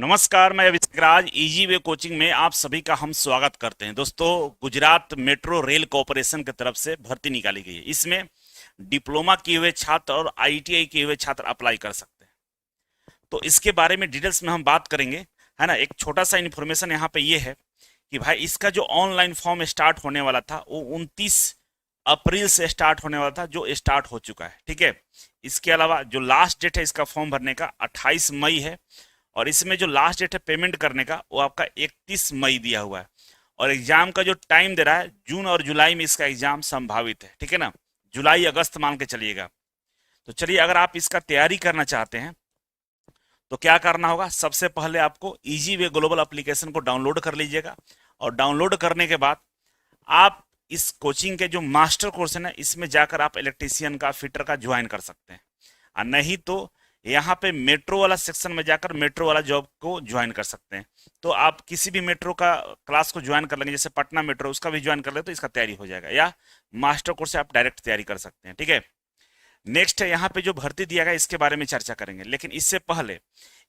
नमस्कार, मैं अभिषेक राज easy way coaching में आप सभी का हम स्वागत करते हैं। दोस्तों, गुजरात मेट्रो रेल कॉरपोरेशन की तरफ से भर्ती निकाली गई है। इसमें डिप्लोमा किए हुए छात्र और आईटीआई किए हुए छात्र अप्लाई कर सकते हैं। तो इसके बारे में डिटेल्स में हम बात करेंगे, है ना। एक छोटा सा इन्फॉर्मेशन यहाँ पे ये है कि भाई इसका जो ऑनलाइन फॉर्म स्टार्ट होने वाला था वो 29 अप्रैल से स्टार्ट होने वाला था, जो स्टार्ट हो चुका है। ठीक है। इसके अलावा जो लास्ट डेट है इसका फॉर्म भरने का 28 मई है, और इसमें जो लास्ट डेट है पेमेंट करने का वो आपका 31 मई दिया हुआ है। और एग्जाम का जो टाइम दे रहा है, जून और जुलाई में इसका एग्जाम संभावित है। ठीक है ना, जुलाई अगस्त मान के चलिएगा। तो चलिए, अगर आप इसका तैयारी करना चाहते हैं तो क्या करना होगा। सबसे पहले आपको इजी वे ग्लोबल एप्लीकेशन को डाउनलोड कर लीजिएगा, और डाउनलोड करने के बाद आप इस कोचिंग के जो मास्टर कोर्स है ना, इसमें जाकर आप इलेक्ट्रीशियन का, फिटर का ज्वाइन कर सकते हैं। और नहीं तो यहाँ पे मेट्रो वाला सेक्शन में जाकर मेट्रो वाला जॉब को ज्वाइन कर सकते हैं। तो आप किसी भी मेट्रो का क्लास को ज्वाइन कर लेंगे, जैसे पटना मेट्रो, उसका भी ज्वाइन कर ले तो इसका तैयारी हो जाएगा। या मास्टर कोर्स से आप डायरेक्ट तैयारी कर सकते हैं। ठीक है। नेक्स्ट है, यहाँ पे जो भर्ती दिया गया इसके बारे में चर्चा करेंगे, लेकिन इससे पहले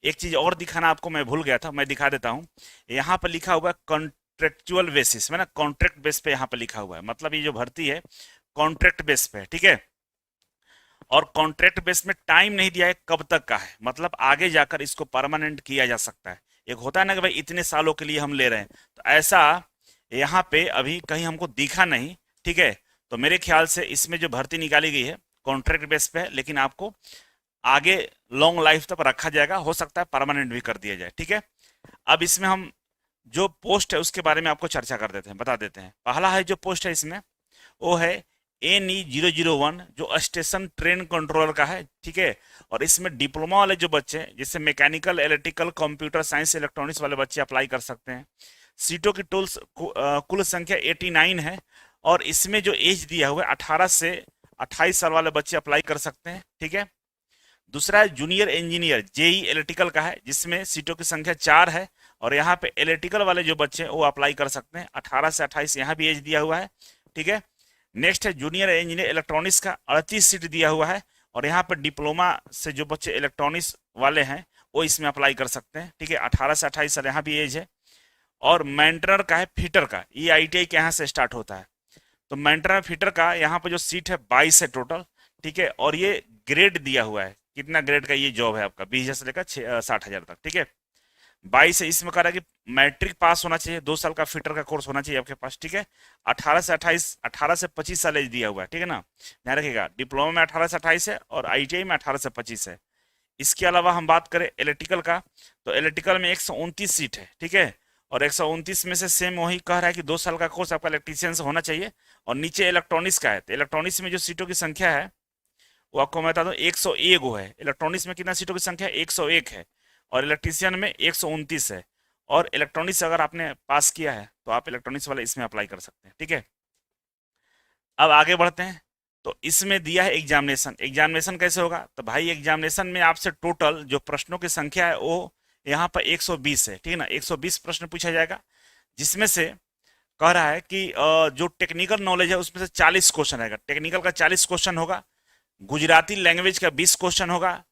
एक चीज और दिखाना आपको मैं भूल गया था, मैं दिखा देता हूँ। यहाँ पर लिखा हुआ है कॉन्ट्रेक्चुअल बेसिस में ना, कॉन्ट्रैक्ट बेस पे यहाँ पे लिखा हुआ है। मतलब ये जो भर्ती है कॉन्ट्रैक्ट बेस पे है। ठीक है। और कॉन्ट्रैक्ट बेस में टाइम नहीं दिया है कब तक का है, मतलब आगे जाकर इसको परमानेंट किया जा सकता है। एक होता है ना कि भाई इतने सालों के लिए हम ले रहे हैं, तो ऐसा यहाँ पे अभी कहीं हमको दिखा नहीं। ठीक है। तो मेरे ख्याल से इसमें जो भर्ती निकाली गई है कॉन्ट्रैक्ट बेस पे है, लेकिन आपको आगे लॉन्ग लाइफ तक रखा जाएगा, हो सकता है परमानेंट भी कर दिया जाए। ठीक है। अब इसमें हम जो पोस्ट है उसके बारे में आपको चर्चा कर देते हैं, बता देते हैं। पहला है जो पोस्ट है इसमें, वो है NE001, जो स्टेशन ट्रेन कंट्रोलर का है। ठीक है। और इसमें डिप्लोमा वाले जो बच्चे हैं, जैसे mechanical, electrical, computer science, electronics वाले बच्चे अप्लाई कर सकते हैं। सीटों की कुल संख्या 89 है। और इसमें जो एज दिया हुआ है 18 से 28 साल वाले बच्चे अप्लाई कर सकते हैं। ठीक है। दूसरा है जूनियर इंजीनियर, जेई इलेक्ट्रिकल का है, जिसमें सीटों की संख्या 4 है। और यहाँ पे इलेक्ट्रिकल वाले जो बच्चे हैं वो अप्लाई कर सकते हैं, 18 से 28, यहाँ भी एज दिया हुआ है। ठीक है। नेक्स्ट है जूनियर इंजीनियर इलेक्ट्रॉनिक्स का, 38 सीट दिया हुआ है। और यहाँ पर डिप्लोमा से जो बच्चे इलेक्ट्रॉनिक्स वाले हैं वो इसमें अप्लाई कर सकते हैं। ठीक है। 18 से 28 साल यहाँ भी एज है। और मेंटेनर का है, फिटर का, ये ITI के यहाँ से स्टार्ट होता है। तो मेंटेनर फिटर का यहाँ पर जो सीट है 22 है टोटल। ठीक है। और ये ग्रेड दिया हुआ है, कितना ग्रेड का ये जॉब है आपका, 20,000 से लेकर 60,000 तक। ठीक है। 22 है, इसमें कह रहा है कि मैट्रिक पास होना चाहिए, 2 साल का फिटर का कोर्स होना चाहिए आपके पास। ठीक है। 18 से 28, 18 से 25 साल एज दिया हुआ है। ठीक है ना, ध्यान रखिएगा। डिप्लोमा में 18 से 28 है, और ITI में 18 से 25 है। इसके अलावा हम बात करें इलेक्ट्रिकल का, तो इलेक्ट्रिकल में 129 सीट है। ठीक है। और 129 में से सेम वही कह रहा है कि 2 साल का कोर्स आपका इलेक्ट्रीशियन से होना चाहिए। और नीचे इलेक्ट्रॉनिक्स का है, तो इलेक्ट्रॉनिक्स में जो सीटों की संख्या है वो आपको मैं बता दूं 101 गो है। इलेक्ट्रॉनिक्स में कितना सीटों की संख्या 101 है, और इलेक्ट्रीशियन में 129 है। और इलेक्ट्रॉनिक्स अगर आपने पास किया है तो आप इलेक्ट्रॉनिक्स वाले इसमें अप्लाई कर सकते हैं। ठीक है। अब आगे बढ़ते हैं। तो इसमें दिया है एग्जामिनेशन। एग्जामिनेशन कैसे होगा, तो भाई एग्जामिनेशन में आपसे टोटल जो प्रश्नों की संख्या है वो यहाँ पर 120 है। ठीक है ना, 120 प्रश्न पूछा जाएगा, जिसमें से कह रहा है कि जो टेक्निकल नॉलेज है उसमें से 40 क्वेश्चन रहेगा। टेक्निकल का 40 क्वेश्चन होगा, गुजराती लैंग्वेज का 20 क्वेश्चन होगा,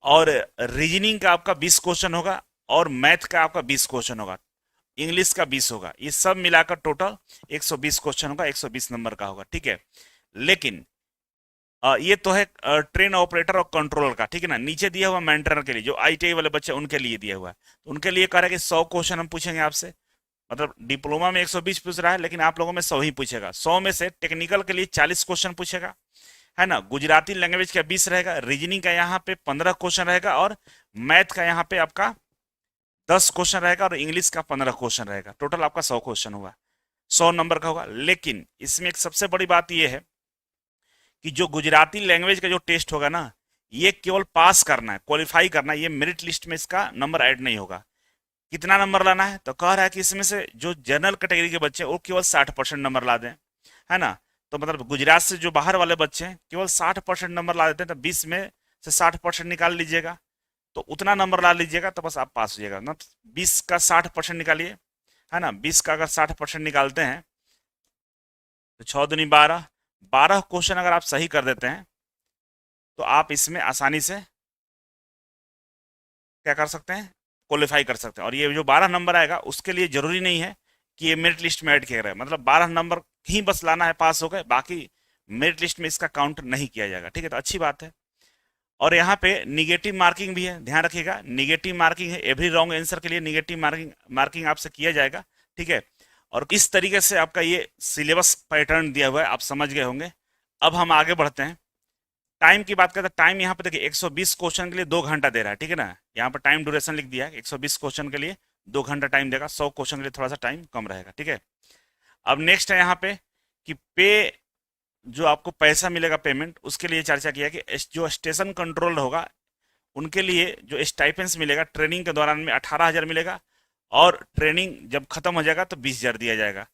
और रीजनिंग का आपका 20 क्वेश्चन होगा, और मैथ का आपका 20 क्वेश्चन होगा, इंग्लिश का 20 होगा। ये सब मिलाकर टोटल 120 क्वेश्चन होगा, 120 नंबर का होगा। ठीक है। लेकिन ये तो है ट्रेन ऑपरेटर और कंट्रोलर का। ठीक है ना, नीचे दिया हुआ मेंटेनर के लिए, जो ITI वाले बच्चे उनके लिए दिया हुआ है। तो उनके लिए कह रहा है कि 100 क्वेश्चन हम पूछेंगे आपसे। मतलब डिप्लोमा में 120 पूछ रहा है, लेकिन आप लोगों में 100 ही पूछेगा। 100 में से टेक्निकल के लिए 40 क्वेश्चन पूछेगा, है ना। गुजराती लैंग्वेज का 20 रहेगा, रीजनिंग का यहाँ पे 15 क्वेश्चन रहेगा, और मैथ का यहाँ पे आपका 10 क्वेश्चन रहेगा, और इंग्लिश का 15 क्वेश्चन रहेगा। टोटल आपका 100 क्वेश्चन होगा, 100 नंबर का होगा। लेकिन इसमें एक सबसे बड़ी बात यह है कि जो गुजराती लैंग्वेज का जो टेस्ट होगा ना, ये केवल पास करना है, क्वालिफाई करना है, ये मेरिट लिस्ट में इसका नंबर ऐड नहीं होगा। कितना नंबर लाना है, तो कह रहा है कि इसमें से जो जनरल कैटेगरी के बच्चे हैं वो केवल 60% नंबर ला दें, है ना। तो मतलब गुजरात से जो बाहर वाले बच्चे हैं केवल 60% नंबर ला देते हैं, तो 20 में से 60% निकाल लीजिएगा, तो उतना नंबर ला लीजिएगा तो बस आप पास हो जाएगा ना। 20 का 60% निकालिए, है ना। 20 का अगर 60% निकालते हैं तो 6 दूनी 12, 12 क्वेश्चन अगर आप सही कर देते हैं तो आप इसमें आसानी से क्या कर सकते हैं, क्वालिफाई कर सकते हैं। और ये जो 12 नंबर आएगा उसके लिए जरूरी नहीं है कि ये मेरिट लिस्ट में ऐड किया गया है, मतलब 12 नंबर ही बस लाना है, पास हो गए, बाकी मेरिट लिस्ट में इसका काउंट नहीं किया जाएगा। ठीक है, तो अच्छी बात है। और यहाँ पे निगेटिव मार्किंग भी है, ध्यान रखिएगा, निगेटिव मार्किंग है, एवरी रॉन्ग आंसर के लिए निगेटिव मार्किंग आपसे किया जाएगा। ठीक है, और इस तरीके से आपका ये सिलेबस पैटर्न दिया हुआ है, आप समझ गए होंगे। अब हम आगे बढ़ते हैं, टाइम की बात करते हैं। टाइम यहाँ पे देखिए 120 क्वेश्चन के लिए 2 घंटा दे रहा है। ठीक है ना, यहाँ पर टाइम ड्यूरेशन लिख दिया है, 120 क्वेश्चन के लिए 2 घंटा टाइम देगा, 100 क्वेश्चन के लिए थोड़ा सा टाइम कम रहेगा। ठीक है, अब नेक्स्ट है यहाँ पे कि पे, जो आपको पैसा मिलेगा पेमेंट, उसके लिए चर्चा किया कि जो स्टेशन कंट्रोल होगा उनके लिए जो स्टाइपेंस मिलेगा ट्रेनिंग के दौरान में 18,000 मिलेगा, और ट्रेनिंग जब खत्म हो जाएगा तो 20,000 दिया जाएगा।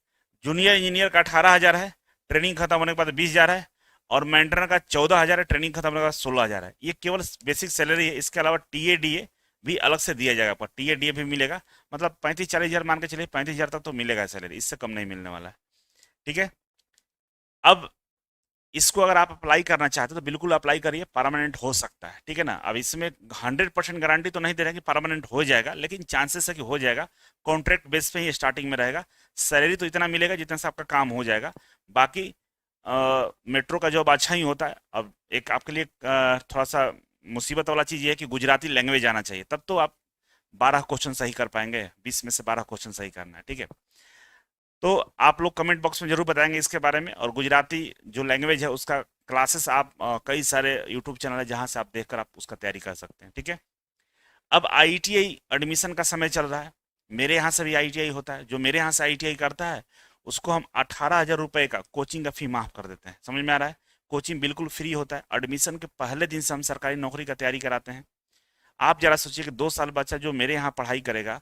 जूनियर इंजीनियर का 18,000 है, ट्रेनिंग खत्म होने के बाद 20,000 है, और मेंटेनर का 14,000 है, ट्रेनिंग खत्म होने के बाद 16,000 है। ये केवल बेसिक सैलरी है, इसके अलावा टीएडीए भी अलग से दिया जाएगा, पर टीएडीए भी मिलेगा, मतलब 35-40,000 मान के चलिए, 35,000 तक तो मिलेगा सैलरी, इससे कम नहीं मिलने वाला है। ठीक है, अब इसको अगर आप अप्लाई करना चाहते हो तो बिल्कुल अप्लाई करिए, परमानेंट हो सकता है। ठीक है ना, अब इसमें 100% गारंटी तो नहीं दे रहे कि परमानेंट हो जाएगा, लेकिन चांसेस है कि हो जाएगा। कॉन्ट्रैक्ट बेस पे ही स्टार्टिंग में रहेगा, सैलरी तो इतना मिलेगा जितना से आपका काम हो जाएगा। बाकी मेट्रो का जॉब अच्छा ही होता है। अब एक आपके लिए थोड़ा सा मुसीबत वाला चीज़ ये है कि गुजराती लैंग्वेज आना चाहिए, तब तो आप 12 क्वेश्चन सही कर पाएंगे, 20 में से 12 क्वेश्चन सही करना है। ठीक है, तो आप लोग कमेंट बॉक्स में जरूर बताएंगे इसके बारे में। और गुजराती जो लैंग्वेज है उसका क्लासेस आप कई सारे यूट्यूब चैनल है जहां से आप देखकर आप उसका तैयारी कर सकते हैं। ठीक है, अब आईटीआई एडमिशन का समय चल रहा है, मेरे यहाँ से भी आईटीआई होता है। जो मेरे यहाँ से आईटीआई करता है उसको हम 18,000 रुपये का कोचिंग का फी माफ कर देते हैं। समझ में आ रहा है, कोचिंग बिल्कुल फ्री होता है, एडमिशन के पहले दिन से हम सरकारी नौकरी का तैयारी कराते हैं। आप जरा सोचिए कि 2 साल बच्चा जो मेरे यहाँ पढ़ाई करेगा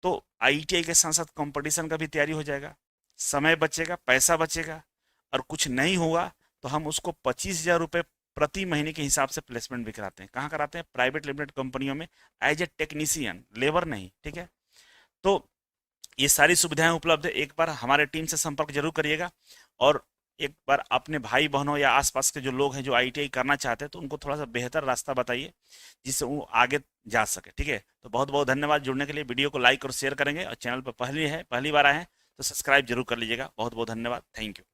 तो आईटीआई के साथ साथ कंपटीशन का भी तैयारी हो जाएगा, समय बचेगा, पैसा बचेगा, और कुछ नहीं हुआ तो हम उसको 25,000 रुपये प्रति महीने के हिसाब से प्लेसमेंट भी कराते हैं। कहाँ कराते हैं? प्राइवेट लिमिटेड कंपनियों में, एज ए टेक्नीशियन, लेबर नहीं। ठीक है, तो ये सारी सुविधाएं उपलब्ध है। एक बार हमारे टीम से संपर्क जरूर करिएगा, और एक बार अपने भाई बहनों या आसपास के जो लोग हैं जो आईटीआई करना चाहते हैं तो उनको थोड़ा सा बेहतर रास्ता बताइए जिससे वो आगे जा सके। ठीक है, तो बहुत बहुत धन्यवाद जुड़ने के लिए। वीडियो को लाइक और शेयर करेंगे, और चैनल पर पहली बार आए हैं तो सब्सक्राइब जरूर कर लीजिएगा। बहुत बहुत धन्यवाद, थैंक यू।